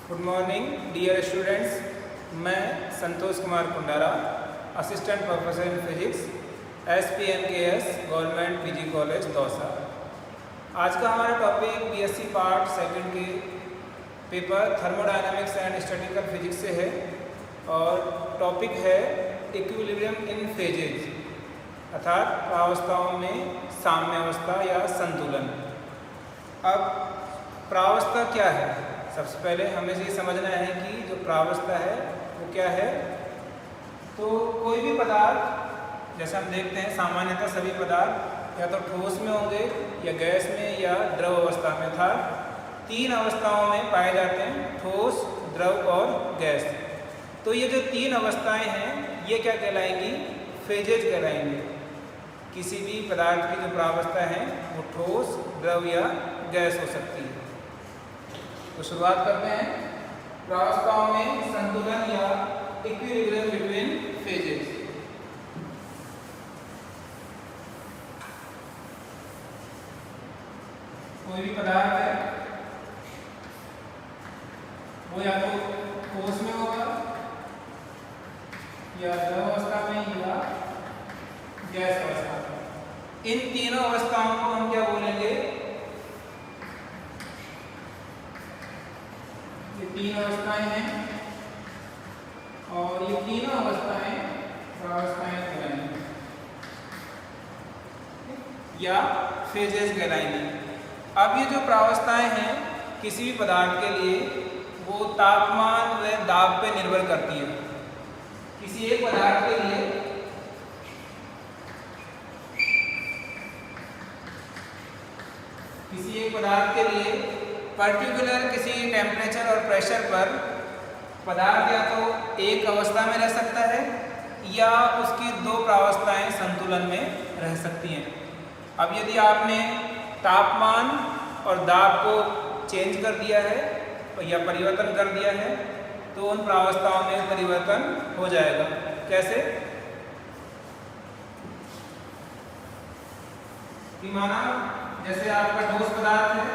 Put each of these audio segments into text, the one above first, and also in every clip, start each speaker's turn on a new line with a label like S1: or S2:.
S1: Good morning dear students. मैं Santosh Kumar Kundara, assistant professor in physics, SPNKS government PG college Dausa. आज का हमारा टॉपिक BSc पार्ट सेकंड के paper thermodynamics and statical physics से है और टॉपिक है इक्विलिब्रियम इन फेजेज, अर्थात प्रावस्थाओं में साम्यावस्था या संतुलन। अब प्रावस्था क्या है? सबसे पहले हमें ये समझना है कि जो प्रावस्था है वो क्या है। तो कोई भी पदार्थ, जैसे हम देखते हैं सामान्यतः सभी पदार्थ या तो ठोस में होंगे या गैस में या द्रव अवस्था में, था तीन अवस्थाओं में पाए जाते हैं, ठोस, द्रव और गैस। तो ये जो तीन अवस्थाएं हैं ये क्या कहलाएंगी? फेजेज कहलाएंगी। किसी भी पदार्थ की जो प्रावस्था है वो ठोस, द्रव या गैस हो सकती है। तो शुरुआत करते हैं प्रावस्थाओं में संतुलन या इक्विलिब्रियम बिटवीन फेजेस। कोई भी पदार्थ है वो या तो ठोस में होगा या द्रव अवस्था में या गैस अवस्था में। इन तीनों अवस्थाओं को हम क्या बोलेंगे? ये तीन अवस्थाएं हैं और ये तीनों अवस्थाएं प्रावस्थाएं कहलाएंगी या फेजेस कहलाएंगी। अब ये जो प्रावस्थाएं हैं किसी भी पदार्थ के लिए वो तापमान व दाब पे निर्भर करती है। किसी एक पदार्थ के लिए पर्टिकुलर किसी टेम्परेचर और प्रेशर पर पदार्थ या तो एक अवस्था में रह सकता है या उसकी दो प्रावस्थाएं संतुलन में रह सकती हैं। अब यदि आपने तापमान और दाब को चेंज कर दिया है या परिवर्तन कर दिया है तो उन प्रावस्थाओं में परिवर्तन हो जाएगा। कैसे? माना जैसे आपका ठोस पदार्थ है,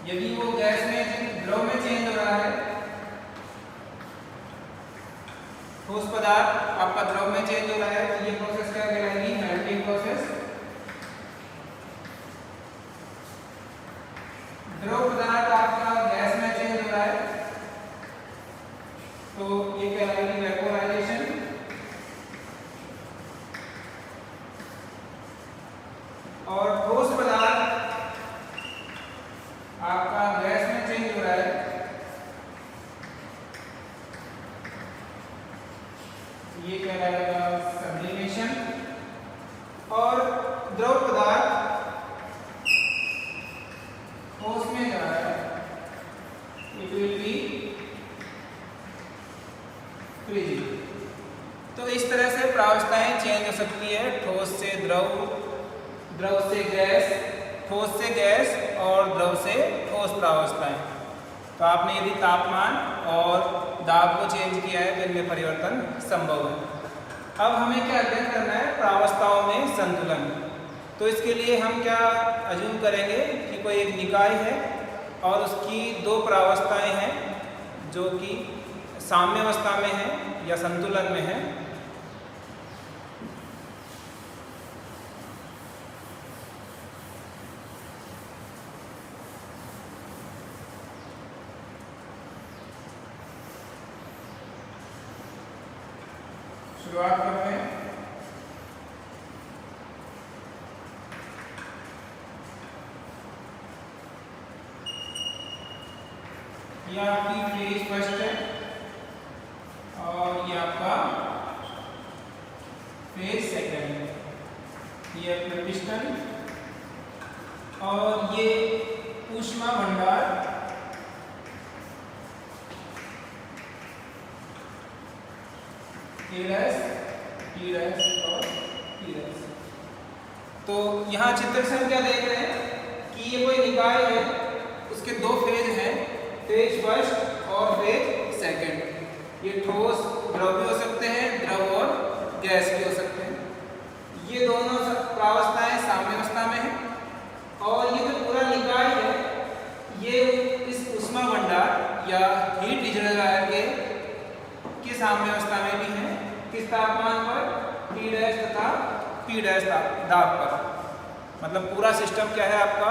S1: यदि वो गैस में द्रव में चेंज हो रहा है, ठोस पदार्थ आपका द्रव में चेंज हो रहा है तो ये प्रोसेस क्या कहलाएगी? Melting process. द्रव पदार्थ आपका गैस में चेंज हो रहा है तो ये कहलाएगी वेपोराइजेशन। और ठोस पदार्थ आपका गैस में चेंज हो रहा है, ये कहलाएगा सब्लिमेशन। और द्रव पदार्थ ठोस में जा रहा है, इट विल बी फ्रीजिंग। तो इस तरह से प्रावस्थाएं चेंज हो सकती है, ठोस से द्रव, द्रव से गैस, ठोस से गैस और द्रव से ठोस प्रावस्थाएं। तो आपने यदि तापमान और दाब को चेंज किया है तो इनमें परिवर्तन संभव है। अब हमें क्या अध्ययन करना है? प्रावस्थाओं में संतुलन। तो इसके लिए हम क्या अज्यूम करेंगे कि कोई एक निकाय है और उसकी दो प्रावस्थाएं हैं जो कि साम्यावस्था में है या संतुलन में है। शुरुआत करते हैं। ये आपकी फेज फर्स्ट है और ये आपका फेज सेकंड है। ये अपना पिस्टन और ये ऊष्मा भंडार टीरस और टीरस। तो यहाँ चित्र से हम क्या देख रहे हैं कि ये कोई निकाय है, उसके दो फेज हैं, फेज फर्स्ट और फेज सेकंड। ये ठोस द्रव भी हो सकते हैं, द्रव और गैस भी हो सकते हैं। ये दोनों प्रावस्थाएं साम्यावस्था में है और ये जो पूरा निकाय है ये इस ऊष्मा भंडार T डैश दाब पर। मतलब पूरा सिस्टम क्या है आपका,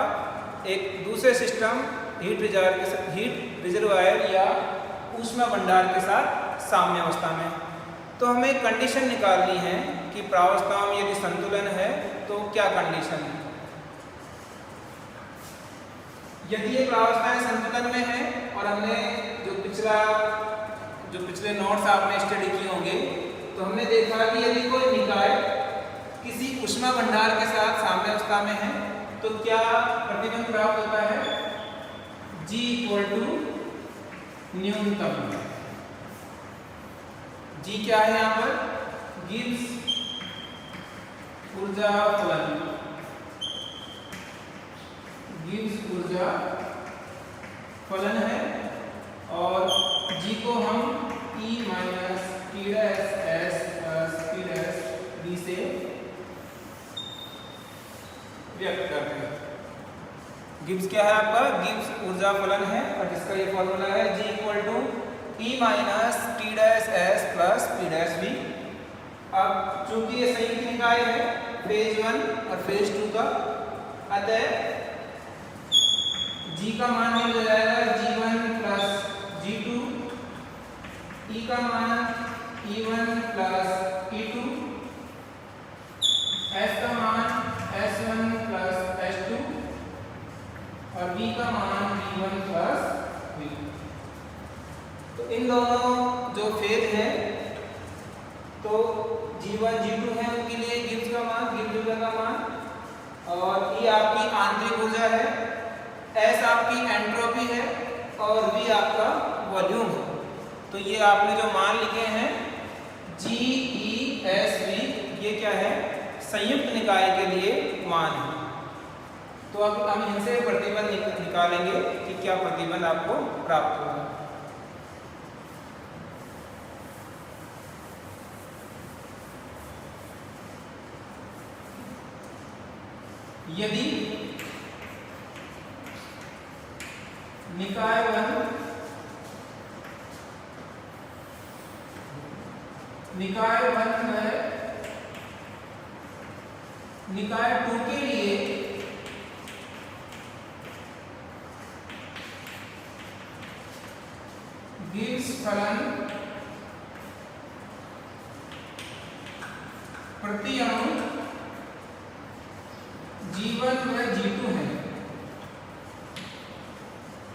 S1: एक दूसरे सिस्टम हीट रिजर्वायर या ऊष्मा भंडार के साथ साम्य अवस्था में। तो हमें कंडीशन निकालनी है कि प्रावस्थाओं में यदि संतुलन है तो क्या कंडीशन है। यदि ये प्रावस्थाएं संतुलन में है और हमने जो पिछले नोट्स आपने स्टडी किए होंगे, तो हमने देखा कि यदि कोई निकाय किसी ऊष्मा भंडार के साथ साम्य अवस्था में है तो क्या प्रतिबंध प्राप्त होता है, G = न्यूनतम। G क्या है यहाँ पर, गिब्स ऊर्जा फलन, गिब्स ऊर्जा फलन है। और G को हम E - T S P B से व्यक्त करते हैं। गिब्स क्या है आपका, गिब्स ऊर्जा फलन है और जिसका ये फॉर्मूला है G = E - T S P B। अब चूंकि ये संयुक्त निकाय है फेज 1 और फेज 2 का, अतः G का मान मिल जाएगा G1 + G2, E का मान E1 + E2, S का मान S1 + S2 और B का मान B1 + B2। तो इन दोनों जो फेज है तो G1 G2 है, उनके लिए गिब्स का मान, गिब्स ऊर्जा का मान, और E आपकी आंतरिक ऊर्जा है, S आपकी एंट्रोपी है और V आपका वॉल्यूम है। तो ये आपने जो मान लिखे हैं G E S V, ये क्या है, संयुक्त निकाय के लिए मान है। तो अब हम इनसे प्रतिबंध निकालेंगे कि क्या प्रतिबंध आपको प्राप्त होगा। यदि निकाय 1 है, निकाय 2 के लिए गिब्स फलन प्रति अणु G1 व G2 है।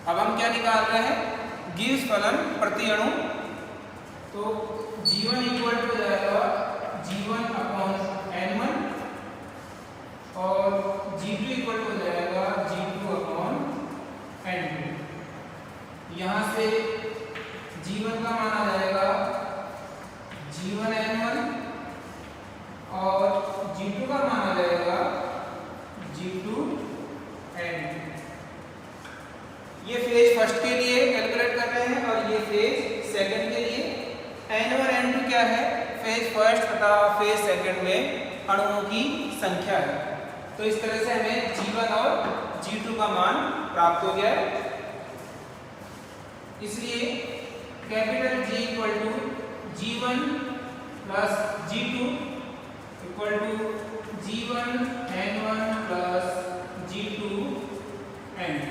S1: अब हम क्या निकाल रहे हैं, गिब्स फलन प्रति अणु। तो G1 = हो जाएगा G1/N1 और G2 = हो जाएगा G2/N2। यहाँ से G1 का मान आ जाएगा G1N1 और G2 का मान आ जाएगा G2N2। ये फेज फर्स्ट के लिए कैलकुलेट कर रहे हैं और ये फेज सेकंड के लिए। N1 और N2 क्या है, फेज फर्स्ट तथा फेज सेकंड में अणुओं की संख्या है। तो इस तरह से हमें G1 और G2 का मान प्राप्त हो गया है। इसलिए capital G = G1 + G2 = G1N1 + G2N2।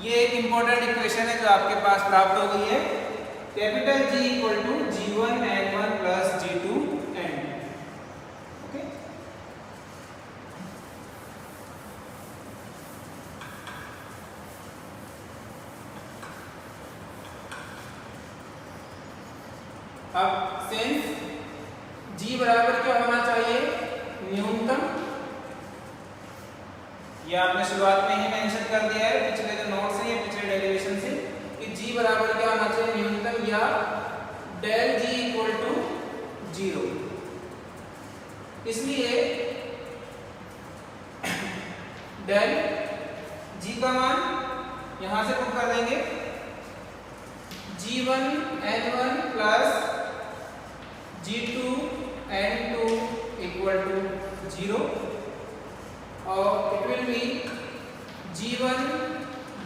S1: ये एक इंपॉर्टेंट इक्वेशन है जो आपके पास प्राप्त हो गई है। Capital G = G1N1 + G2N2। Okay, अब सेंस G बराबर क्या होना चाहिए, न्यूनतम। ये आपने शुरुआत में ही मेंशन कर दिया है पिछले जो नोट्स हैं, पिछले डेरिवेशन से, कि G बराबर क्या होना चाहिए, न्यूनतम, या del G = 0। इसलिए del G का मान यहां से पुट कर देंगे, G1N1 + G2N2 = 0 और it will be G1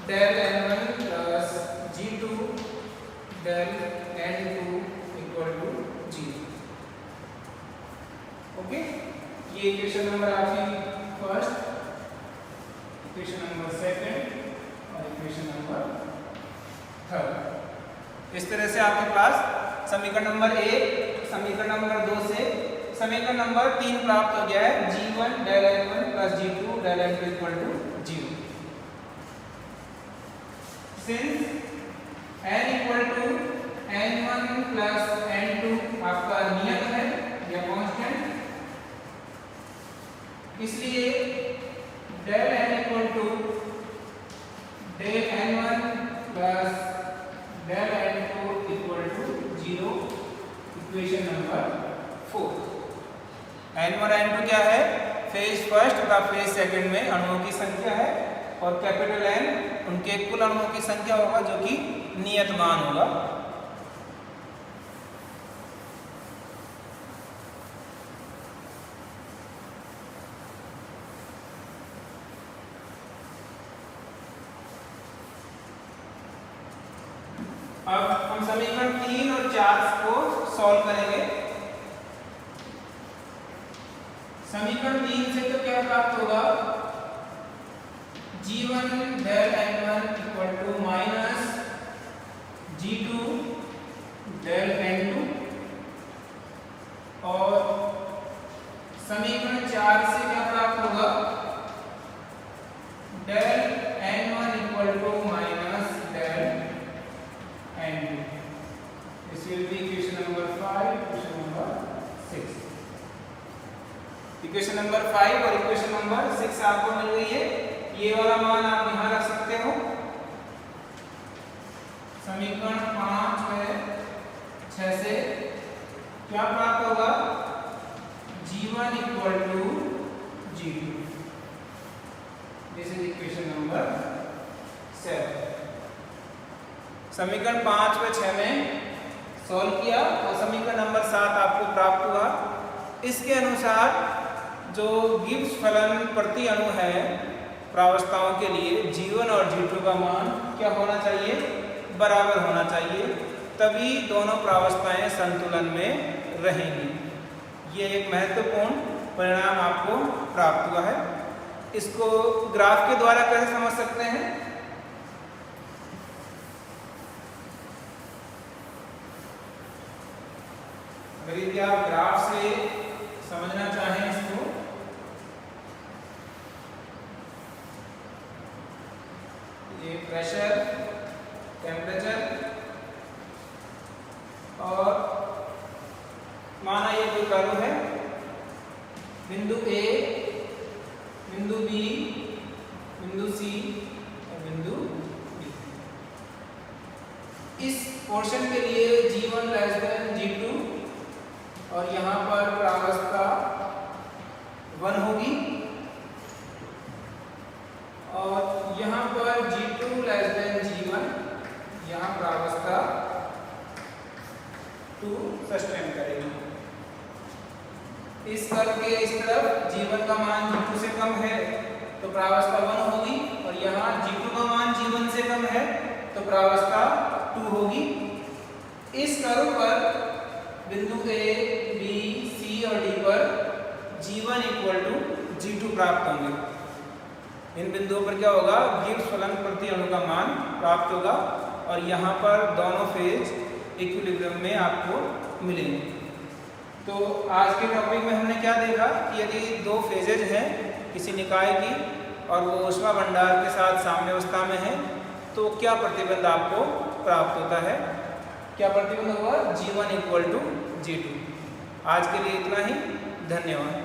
S1: del N1 + G2 del N2 = 0। Okay, ये इक्वेशन नंबर आपकी फर्स्ट, इक्वेशन नंबर सेकंड और इक्वेशन नंबर थर्ड। इस तरह से आपके पास समीकरण नंबर 1 समीकरण नंबर 2 से समीकरण नंबर 3 प्राप्त हो गया है, g1 del n1 plus g2 del n2 equal to 0। Since n equal to n1 plus n2 आपका नियत है या कांस्टेंट, इसलिए del n equal to del n1 plus del n2 equal to 0, equation number 4। n1 और n2 क्या है? Phase first तथा phase second में अणुओं की संख्या है, और कैपिटल N उनके कुल अणुओं की संख्या होगा जो कि नियत मान होगा। अब हम समीकरण 3 और 4 को सॉल्व करेंगे। समीकरण 3 से तो क्या प्राप्त होगा? g1 del n1 equal to minus g2 del n2, और समीकरण 4 से क्या प्राप्त होगा? del n1 equal to minus del n2। This will be equation number 5, equation number 6। Equation number 5 और इक्वेशन नंबर 6 आपको मिल गई है। ये वाला मान आप यहां रख सकते हो। समीकरण 5 है 6 से क्या प्राप्त होगा? g1 equal to g2। This is equation number 7। समीकरण 5 व 6 में सॉल्व किया और समीकरण नंबर 7 आपको प्राप्त हुआ। इसके अनुसार जो गिब्स फलन प्रति अणु है प्रावस्थाओं के लिए, g1 और g2 का मान क्या होना चाहिए? बराबर होना चाहिए, तभी दोनों प्रावस्थाएं संतुलन में रहेंगी। ये एक महत्वपूर्ण परिणाम आपको प्राप्त हुआ है। इसको ग्राफ के द्वारा कैसे समझ सकते हैं? अगर यदि आप ग्राफ से समझना चाहें इसको, ये प्रेशर, टेम्परेचर, और माना ये कोई कर्व है, बिंदु A, बिंदु B, बिंदु C और बिंदु D। इस पोर्शन के लिए g1 लेस देन g2 और यहाँ पर प्रावस्था 1 होगी, और यहाँ पर g2 लेस देन g1, यहाँ प्रावस्था 2 सस्टेन करेगी। इस कर्व के इस तरफ g1 का मान g2 से कम है तो प्रावस्था 1 होगी, और यहाँ g2 का मान g1 से कम है तो प्रावस्था 2 होगी। इस कर्व पर बिंदु A, B, C और D पर g1 इक्वल टू g2 प्राप्त होंगे। इन बिंदुओं पर क्या होगा? गिब्स फलन प्रति अणु का मान प्राप्त होगा, और यहाँ पर दोनों फेज इक्विलिब्रियम में आपको मिलेंगे। तो आज के टॉपिक में हमने क्या देखा कि यदि दो फेजेज हैं किसी निकाय की और वो ऊष्मा भंडार के साथ साम्य अवस्था में है, तो क्या प्रतिबंध आपको प्राप्त होता है? क्या प्रतिबंध हुआ? g1 equal to g2। आज के लिए इतना ही, धन्यवाद।